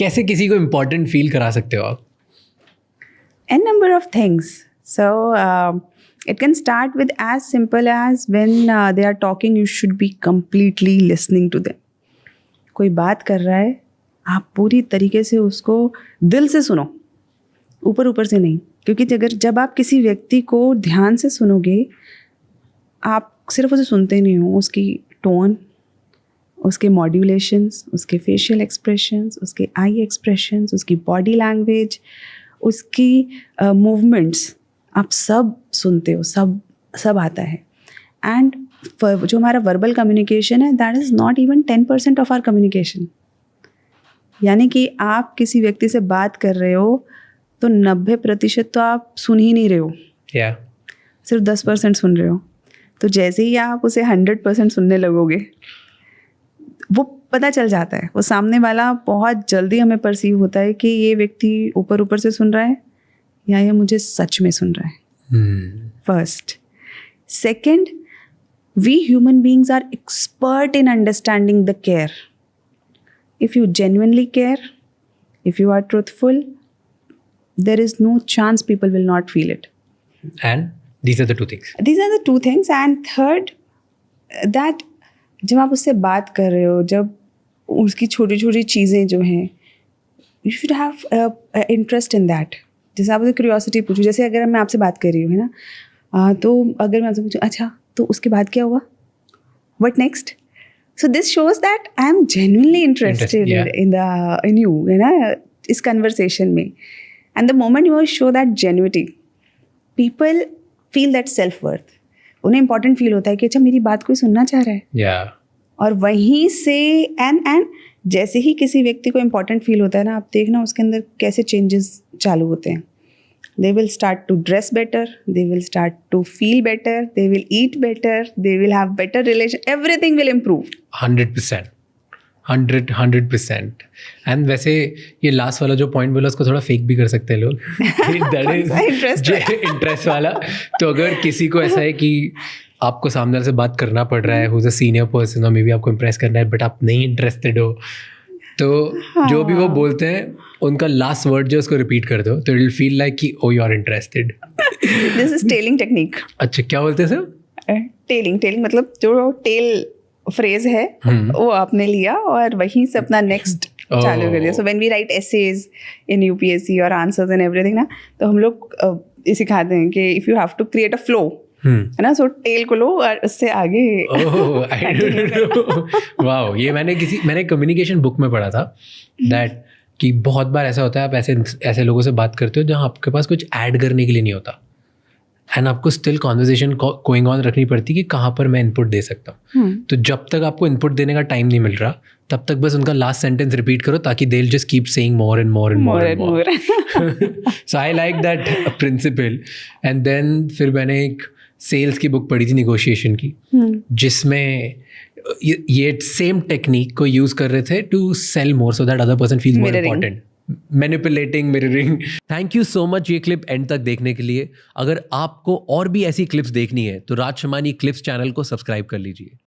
कैसे किसी को इम्पोर्टेंट फील करा सकते हो आप? N number of things. So it can start with as simple as when they are talking, you should be completely listening to them. कोई बात कर रहा है, आप पूरी तरीके से उसको दिल से सुनो, ऊपर ऊपर से नहीं. क्योंकि जब आप किसी व्यक्ति को ध्यान से सुनोगे, आप सिर्फ उसे सुनते नहीं हो, उसकी टोन, उसके मॉड्यूलेशंस, उसके फेशियल एक्सप्रेशंस, उसके आई एक्सप्रेशंस, उसकी बॉडी लैंग्वेज, उसकी मूवमेंट्स, आप सब सुनते हो, सब आता है. एंड जो हमारा वर्बल कम्युनिकेशन है, that is not even 10% of our communication. यानी कि आप किसी व्यक्ति से बात कर रहे हो तो 90% तो आप सुन ही नहीं रहे हो, सिर्फ 10% सुन रहे हो. तो जैसे ही आप उसे 100% सुनने लगोगे, वो पता चल जाता है, वो सामने वाला बहुत जल्दी हमें परसीव होता है कि ये व्यक्ति ऊपर ऊपर से सुन रहा है या ये मुझे सच में सुन रहा है. First. Second, we human beings are expert in understanding the care. If you genuinely care, if you are truthful, there is no chance people will not feel it. And these are the two things. These are the two things. And third, that जब आप उससे बात कर रहे हो, जब उसकी छोटी छोटी चीज़ें जो हैं, you should have interest in that. जैसे आप उसे क्यूरियोसिटी पूछो, जैसे अगर मैं आपसे बात कर रही हूँ, है ना, तो अगर मैं आपसे पूछूँ, अच्छा तो उसके बाद क्या हुआ, what next? So this shows that I am genuinely interested in you, है ना, इस conversation में. And the moment you show that genuinity, people feel that self-worth. उन्हें important feel होता है कि अच्छा मेरी बात कोई सुनना चाह रहा है. Yeah. और वहीं से and जैसे ही किसी व्यक्ति को important feel होता है ना, आप देखना उसके अंदर कैसे changes चालू होते हैं. They will start to dress better, they will start to feel better, they will eat better, they will have better relation, everything will improve. 100%. 100%. And वैसे ये लास्ट वाला जो पॉइंट बोला उसको थोड़ा फेक भी कर सकते हैं लोग. दैट इज इंटरेस्ट वाला. तो अगर किसी को ऐसा है कि आपको सामने वाले से बात करना पड़ रहा है, who is a senior person, और मे बी आपको इम्प्रेस करना है, बट आप नहीं इंटरेस्टेड हो, तो जो भी वो बोलते हैं उनका लास्ट वर्ड जो उसको रिपीट कर दो, तो इट विल फील लाइक कि oh you are interested. This is telling technique. अच्छा, क्या बोलते हैं सर? टेलिंग मतलब जो टेल फ्रेज है वो आपने लिया और वहीं से अपना नेक्स्ट चालू कर दिया. So when we write essays in UPSC और आंसर्स एंड एवरीथिंग ना, तो हम लोग ये सिखाते हैं कि if you have to create a flow, है ना, सो टेल को लो और उससे आगे. वाओ, ये मैंने कम्युनिकेशन बुक में पढ़ा था दैट कि बहुत बार ऐसा होता है, आप ऐसे लोगों से बात करते हो जहाँ आपके पास कुछ ऐड करने के लिए नहीं होता, एंड आपको स्टिल कॉन्वर्सेशन गोइंग ऑन रखनी पड़ती है कि कहाँ पर मैं इनपुट दे सकता हूँ. तो जब तक आपको इनपुट देने का टाइम नहीं मिल रहा, तब तक बस उनका लास्ट सेंटेंस रिपीट करो, ताकि they will just keep saying more and more and more and more. So I like that principle. And then फिर मैंने एक सेल्स की बुक पढ़ी थी, निगोशिएशन की, जिसमें ये सेम टेक्निक को यूज कर रहे थे to sell more so that other person feel more important. Manipulating, mirroring. Thank you so much ये क्लिप एंड तक देखने के लिए. अगर आपको और भी ऐसी क्लिप्स देखनी है तो राज शमानी क्लिप्स चैनल को सब्सक्राइब कर लीजिए.